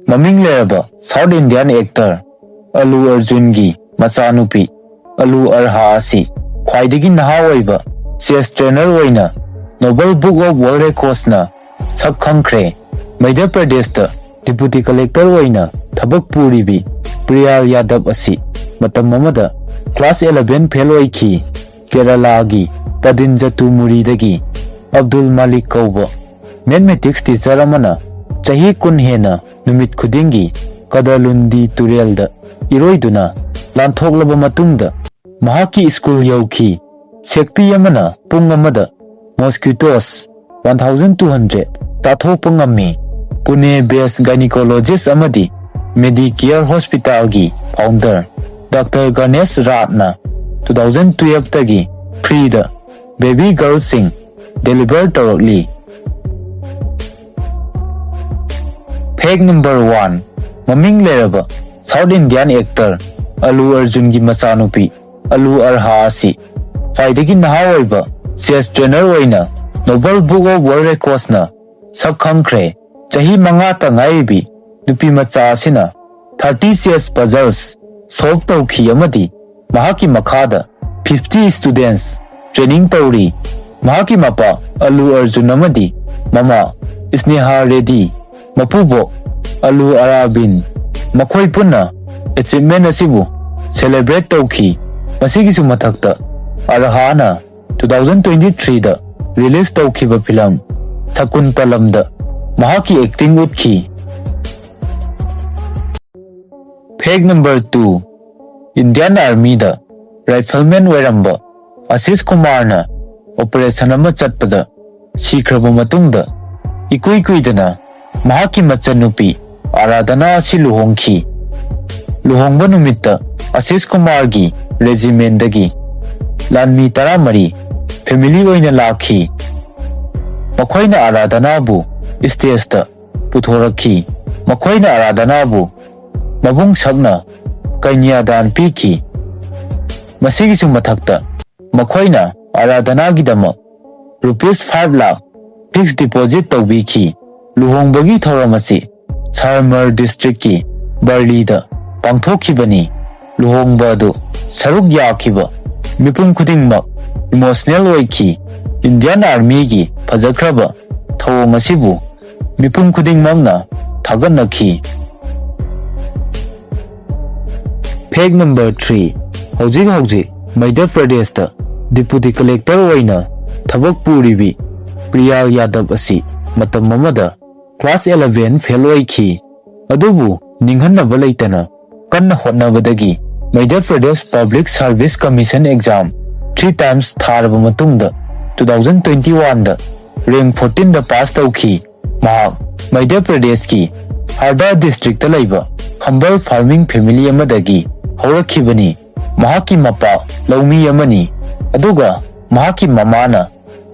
ममिंग लेरबा South Indian actor Allu Arjun की मचानुपी अल्लू अरहा असी ख्वाइदगी नहा ओइबा चेस ट्रेनर ओइना नोबल बुक ऑफ वर्ल्ड रिकॉर्ड्सना सब खंख्रे। मध्य प्रदेश डिप्यूटी कलेक्टर ओइना थबक पूरीबी प्रियाल यादव असी मतम अमदा क्लास 11 फेल ओइखी। केरला की पदिनजतुमुरीदगी अब्दुल मालिक कौबा मैथमेटिक्स टीचर अमना चाही कुन हेना नुमित खुदिंगी कदलुंदी तुरेलदा इरोइदुना लांथोकलबा मतुंगदा महाकी स्कूल यौखी। सेक्पी अमना पुंग अमदा मॉस्किटोस 1200 ताथोकपा ngami। पुणे बेस्ड गायनिकोलॉजिस्ट अमदी मेडिकेयर हॉस्पिटल की फाउंडर डॉक्टर गणेश राटना 2012 तगी फ्री द बेबी गर्ल सिंह डिलीवर तौरली। फैक्ट नंबर 1 ममिंग लेरबा South Indian actor Allu Arjun की मचानुपी अल्लू अरहा असी ख्वाइदगी नहा ओइबा चेस ट्रेनर ओइना नोबल बुक ऑफ वर्ल्ड रिकॉर्ड्सना सब खंख्रे। चाही 5 तंगाइबी नुपी मचा असिना 30 चेस पजल्स सॉल्व तौखी अमदी महाकी मखादा 50 स्टूडेंट्स ट्रेनिंग तौरी। महाकी मपा अल्लू अर्जुन अमदी ममा स्नेहा रेड्डी मपुबो अल्लू अराबिन मखोई पुन्ना अचीवमेंट असिबु सेलिब्रेट तौखी। मसिगिसु मथक्ता अरहाना 2023 दा रिलीज तौखिबा फिल्म शकुंतलमदा महाकी एक्टिंग उतखी। फैक्ट नंबर 2 इंडियन आर्मी दा राइफलमैन ओइरंबा आशीष कुमार ना ऑपरेशन अमा चटपदा सीख्रबा मतुंगदा इकुई कुइदना महाकी मचनुपी आराधना असी लुहोंखी। लुहोंबा नुमित्ता आशीष कुमार की रेजिमेंट दगी लानमी 13 फैमिली ओइना लाखी। मखोइना आराधनाबु स्टेजता पुथोरखी। मखोइना आराधनाबु मबुंग सकना कन्यादान पीखी। मसिगिसु मथक्ता मखोइना आराधनागिदमक ₹5 लाख फिक्स डिपॉजिट तौबीखी। लुहोंबगी थौरम असी सरमर डिस्ट्रिक्ट की बर्लीदा पांथोखिबनी। लुहोंबा अदु सरुक याखिबा मिपुम खुदिंगमक इमोशनल ओइखी। इंडियन आर्मी की फजख्रबा थौंग असिबु मिपुम खुदिंगमकना थागनखी। फैक्ट नंबर 3 हौजिक मध्य प्रदेश डिप्यूटी कलेक्टर ओइना थबक पूरीबी प्रियाल यादव असी मतम अमदा क्लास 11 फेल ओइखी। अदुबु निंगहन्नबा लेतना कन्ना होटनबदगी Madhya Pradesh public service commission exam 3 times थारबा मतुंगदा 2021 दा रैंक 14 दा पास तौखी। महाक मध्य प्रदेश की हरदा डिस्ट्रिक्ट लैबा हम्बल फार्मिंग फैमिली अमदगी हौरखिबनी। महाकी मपा लौमी अमनी अदुगा महाकी ममाना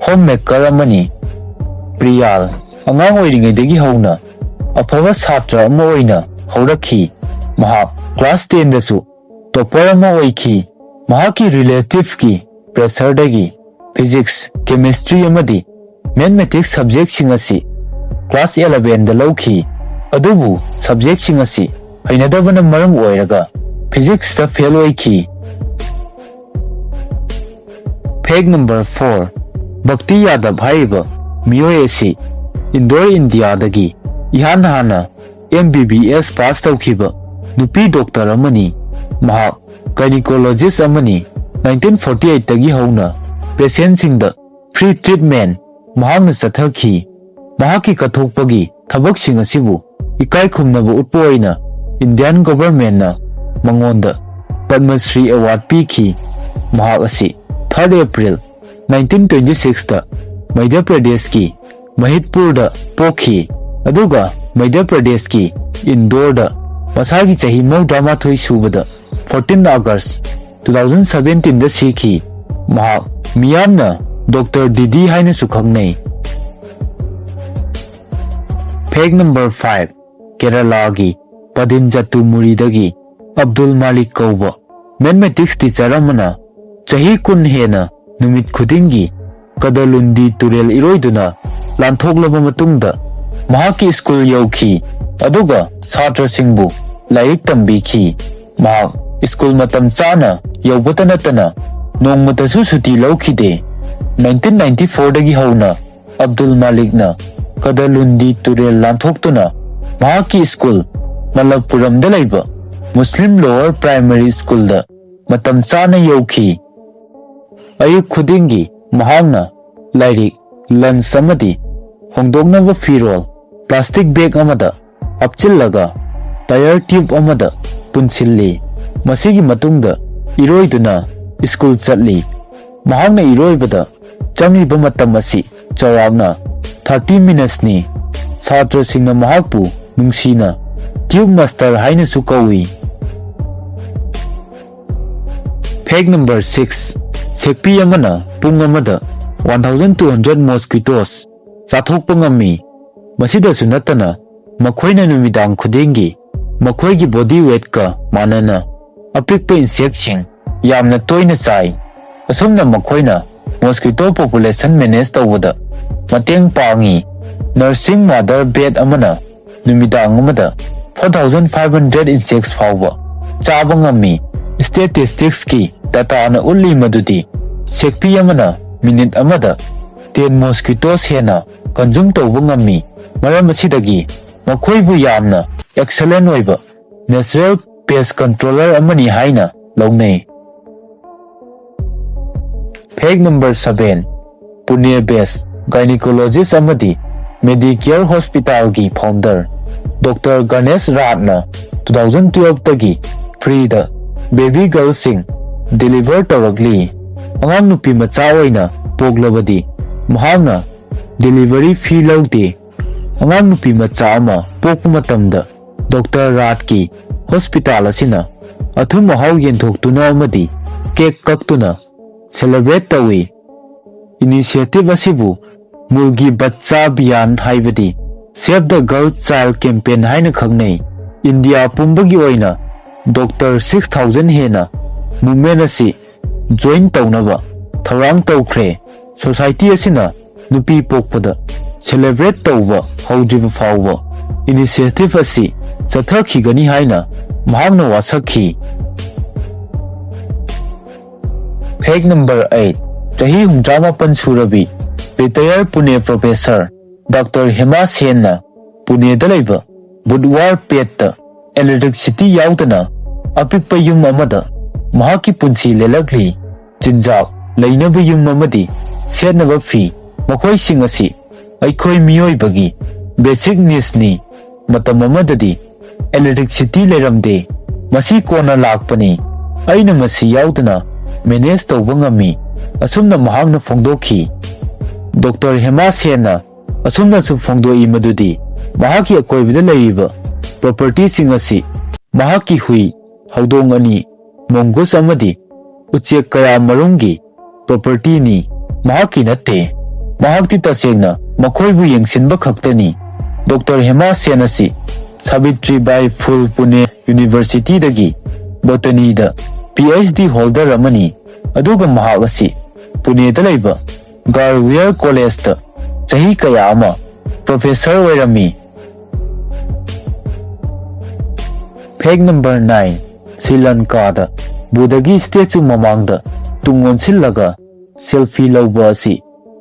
होम मेकर अमनी। प्रियाल अंगांग ओइरिङैदगी हौना अफबा छात्र अमा ओइना हौरखी। महाक क्लास 10 दसु टॉपर अमा ओइखी। महाकी रिलेटिव की प्रेशर दगी फिजिक्स केमिस्ट्री अमदी मैथमेटिक्स सब्जेक्ट सिंग असी क्लास 11 दा लौखी। अदुबु सब्जेक्ट सिंग असी हैनदबना मरम ओइरगा फिजिक्स दा फेल ओइखी। फैक्ट नंबर 4 भक्ति यादव हाइबा मियोय असी इंदौर इंडिया दगी इहान हाना MBBS पास तौखिबा नुपी डॉक्टर अमनी। महाक गायनिकोलॉजिस्ट अमनी। 1948 तगी हौना पेशेंट सिंगदा फ्री ट्रीटमेंट महाकना चथखी। महाकी कथोकपगी थबक सिंग असिबु इकाई खुमनबा उत्पा ओइना इंडियन गवर्नमेंट ना मंगोंदा पद्मश्री अवार्ड पीखी। महाक असी 3 अप्रैल 1926 दा मध्य प्रदेश की महिदपुर दा पोखी। अदुगा मध्य प्रदेश की इंदौर दा मसागी चाही 93 सुबदा 14 अगस्त 2017 दा सीखी। महाक मियामना डॉक्टर दीदी हाइना सुखंगनै। फैक्ट नंबर 5 केरला की पदिनजतुमुरीदगी अब्दुल मालिक कौबा मैथमेटिक्स टीचर अमना चाही 10 हेना नुमित खुदिंगी कदलुंदी तुरेल इरोइदुना लांथोकलबा मतुंगदा महाकी स्कूल यौखी अदुगा सात्रसिंगबु लाइक तंबीखी। महाक स्कूल मतम चाना यौबत नतना नोंगमतसु सुटी लौखिदे। 1994 दगी हौना अब्दुल मालिकना कदलुंदी तुरेल लांथोक्तुना महाकी स्कूल मलपुरमदा लैबा मुस्लिम लोअर प्राइमरी स्कूल दा मतम चाना यौखी। अयुक खुदिंगी महांगना लाइरिक लंच अमदी होंदोंगनबा फिरोल प्लास्टिक बैग अमदा अपचिल्लगा टायर ट्यूब अमदा पुनसिल्ली। मसीगी मतुंगदा इरोइदुना स्कूल चटली। महांगना इरोइबदा चंगिबा मतम असी चौरागना 30 मिनट्स नि। छात्र सिंगना महाकपु नुंगसीना ट्यूब मास्टर हाइनसु कौई। फैक्ट नंबर 6 सेक्पी अमना पुंग अमदा 1200 मॉस्किटोस चाथोकपा ngami। मसिदसु नतना मखोइना नुमिदांग खुदेंगी मखोइगी बॉडी वेट का मानना अपिकपा इंसेक्टसिंग यामना तोइना चाइ। असुमना मखोइना मॉस्किटो पॉपुलेशन मैनेज तौबदा मतेंग पांगी। नर्सिंग मदर बेड अमना नुमिदांग अमदा 4500 इंसेक्ट्स फाउबा चाबा ngami। स्टैटिस्टिक्स की डाटा ना उल्ली मदुदी सेक्पी अमना मिनिट अमदा 10 मॉस्किटोस हेना कंज्यूम तौबा ngami। मरम असिदगी मखोइबु यामना एक्सलेंट ओइबा नेचुरल पेस्ट कंट्रोलर अमनी हाइना लौनै। Fact number 7 Pune based gynaecologist अमदी मेडिकेयर हॉस्पिटल की फाउंडर डॉक्टर गणेश राटना 2012 तगी फ्री दा बेबी गर्ल सिंग डिलीवर तौरकली। अंगांग नुपी मचा ओइना पोगलबदी महांगना डिलीवरी फी लौते। अंगांग नुपी मचा अमा पोकपा मतमदा डॉक्टर राट की हॉस्पिटल असिना अथुम महाव येंथोक्तुना अमदी केक कक्तुना सेलिब्रेट तौई। इनिशिएटिव असिबु मुलगी बच्चा अभियान हाइबदी save the girl child campaign हाइना खंगनै। इंडिया पुंबगी ओइना डॉक्टर 6000 हेना मूवमेंट असी जॉइन तौनबा थौरांग तौख्रे। सोसाइटी असिना नुपी पोकपदा सेलिब्रेट तौबा हौद्रिबा फाउबा इनिशिएटिव असी चथखिगनी हाइना महांगना वासखी। फैक्ट नंबर 8 चही 68 सुरबी retire Pune professor doctor Hema Sen Pune दलैबा बुधवार पेट इलेक्ट्रिसिटी याउदना अपिकपा युम अमदा महाकी पुंसी लेलगली। चिंजाक लैनबा युम अमदी सेनबा फी मखोइसिंग असी अखोई मियोइबगी बेसिक नीड्सनी। मतम अमददी इलेक्ट्रिसिटी लेरमदे मसी कोना लाकपनी। अइना मसी याउदना मैनेज तौबा ngami असुमना महांगना फोंदोखी। डॉक्टर हेमा सेन असुमना सु फोंदोई मदुदी महाकी अकोइबदा लैरिबा प्रॉपर्टी सिंग असी महाकी हुई हौदोंग अनि मोंगुस अमदी उचेक कया मरुंगी प्रॉपर्टी नी महाकी नते। महाक्ति तसेंगना मखोइबु येंगसिनबा खक्तनी। डॉक्टर हेमा सेन असी सावित्री बाई फुल पुणे यूनिवर्सिटी दगी बोटनी दा PhD होल्डर अमनी। अदुगा महाक असी पुणे दा लैबा गारवेयर कॉलेज दा चही कया अमा प्रोफेसर ओइरमी। फैक्ट नंबर 9 श्रीलंका दा बुद्धगी स्टैचू ममांगदा तुंगोनसिल्लगा सेल्फी लौबा असी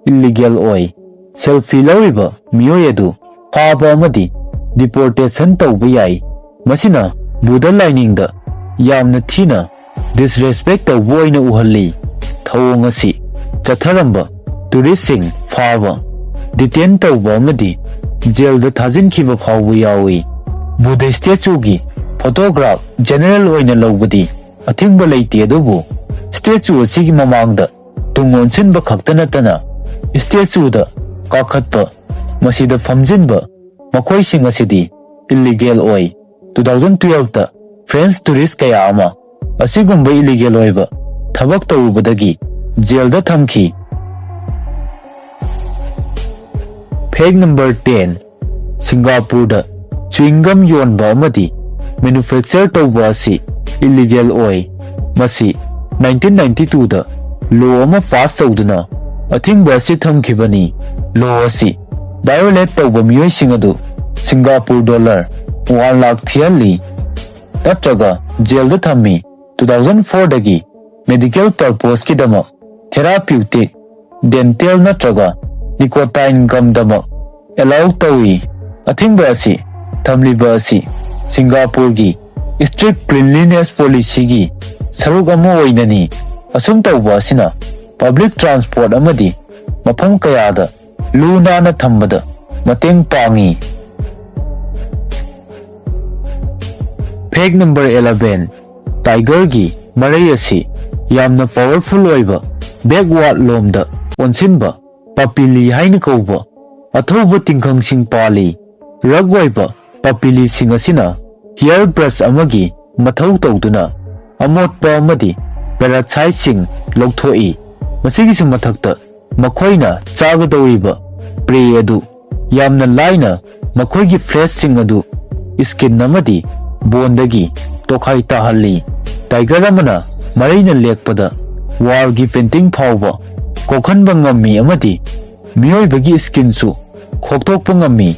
इलीगल ओइ। सेल्फी लौरिबा मियोय अदु फाबा अमदी डिपोर्टेशन तौबा याई। मसिना बुद्ध लाइनिंगदा यामना थीना डिसरेस्पेक्ट तौबा ओइना उहल्ली। थौंग असी चथरंबा टूरिस्टसिंग फाबा डिटेन तौबा अमदी जेलदा थाजिनखिबा फाउबा यावी। बुद्ध स्टैचू की फोटोग्राफ जनरल ओइना लौबदी अथिंगबा लैते अदुबु स्टैचू असिगी ममांगदा तुंगोनसिनबा खक्ता नतना स्टैचू दा काखतपा मसिदा फमजिनबा मखोइसिंग असिदी इलीगल ओइ। 2012 ता फ्रेंच टूरिस्ट कया अमा असिगुंबा इलीगल ओइबा थबक तौबदगी जेलदा थमखी। फैक्ट नंबर 10 सिंगापुर दा च्युइंगम योनबा अमदी मैन्युफैक्चर तौबा असी इलीगल ओइ। मसी 1992 दा लॉ अमा पास तौदुना अथिंगबा असी थमखिबनी। लॉ असी ꯚꯥꯏꯑꯣꯂꯦꯠ ꯇꯧꯕ ꯃꯤꯑꯣꯏꯁꯤꯡ ꯑꯗꯨ ꯁꯤꯡꯒꯥꯄꯨꯔ ꯗꯣꯂꯔ 1 ꯂꯥꯈ ꯊꯤꯍꯜꯂꯤ ꯅꯠꯇ꯭ꯔꯒ ꯖꯦꯜꯗ ꯊꯝꯃꯤ꯫ 2004ꯗꯒꯤ ꯃꯦꯗꯤꯀꯦꯜ ꯄꯔꯄꯣꯁꯀꯤꯗꯃꯛ ꯊꯦꯔꯥꯄ꯭ꯌꯨꯇꯤꯛ, ꯗꯦꯟꯇꯦꯜ ꯅꯠꯇ꯭ꯔꯒ ꯅꯤꯀꯣꯇꯥꯏꯟ ꯒꯝꯗꯃꯛ ꯑꯦꯂꯥꯎ ꯇꯧꯏ꯫ ꯑꯊꯤꯡꯕ ꯑꯁꯤ ꯊꯝꯂꯤꯕ ꯑꯁꯤ ꯁꯤꯡꯒꯥꯄꯨꯔꯒꯤ ꯁ꯭ꯇ꯭ꯔꯤꯛ ꯀ꯭ꯂꯤꯟꯂꯤꯅꯦꯁ ꯄꯣꯂꯤꯁꯤꯒꯤ ꯁꯔꯨꯛ ꯑꯃ ꯑꯣꯏꯅꯅꯤ꯫ ꯑꯁꯨꯝ ꯇꯧꯕ ꯑꯁꯤꯅ ꯄꯕ꯭ꯂꯤꯛ ꯇ꯭ꯔꯥꯟꯁꯄꯣꯔꯠ ꯑꯃꯗꯤ ꯃꯐꯝ ꯀꯌꯥꯗ ꯂꯨ ꯅꯥꯟꯅ ꯊꯝꯕꯗ ꯃꯇꯦꯡ ꯄꯥꯡꯏ꯫ ꯐꯦꯛ ꯅꯝꯕꯔ 11 ꯇꯥꯏꯒꯔꯒꯤ ꯃꯔꯩ ꯑꯁꯤ ꯌꯥꯝꯅ ꯄꯥꯋꯔꯐꯨꯜ ꯑꯣꯏꯕ ꯕꯦꯛꯋꯥꯔꯗ ꯂꯣꯝꯗ ꯑꯣꯟꯁꯤꯟꯕ ꯄꯥꯄꯤꯂꯤ ꯍꯥꯏꯅ ꯀꯧꯕ ꯑꯊꯧꯕ ꯇꯤꯡꯈꯪꯁꯤꯡ ꯄꯥꯜꯂꯤ꯫ ꯔꯒ ꯑꯣꯏꯕ ꯄꯥꯄꯤꯂꯤꯁꯤꯡ ꯑꯁꯤꯅ ꯍꯤꯌꯔ ꯕ꯭ꯔꯁ ꯑꯃꯒꯤ ꯃꯊꯧ ꯇꯧꯗꯨꯅ ꯑꯃꯣꯠꯄ ꯑꯃꯗꯤ ꯄꯦꯔꯥꯁꯥꯏꯠꯁꯤꯡ ꯂꯧꯊꯣꯛꯏ꯫ ꯃꯁꯤꯒꯤꯁꯨ ꯃꯊꯛꯇ ꯃꯈꯣꯏꯅ ꯆꯥꯒꯗꯧꯔꯤꯕ ꯄ꯭ꯔꯦ ꯑꯗꯨ ꯌꯥꯝꯅ ꯂꯥꯏꯅ ꯃꯈꯣꯏꯒꯤ ꯐ꯭ꯂꯦꯁꯁꯤꯡ ꯑꯗꯨ ꯁ꯭ꯀꯤꯟ ꯑꯃꯗꯤ ꯕꯣꯟꯗꯒꯤ ꯇꯣꯈꯥꯏ ꯇꯥꯍꯜꯂꯤ꯫ ꯇꯥꯏꯒꯔ ꯑꯃꯅ ꯃꯔꯩꯅ ꯂꯦꯛꯄꯗ ꯋꯥꯜꯒꯤ ꯄꯦꯟꯇꯤꯡ ꯐꯥꯎꯕ ꯀꯣꯛꯍꯟꯕ ꯉꯝꯃꯤ ꯑꯃꯗꯤ ꯃꯤꯑꯣꯏꯕꯒꯤ ꯁ꯭ꯀꯤꯟꯁꯨ ꯈꯣꯛꯇꯣꯛꯄ ꯉꯝꯃꯤ꯫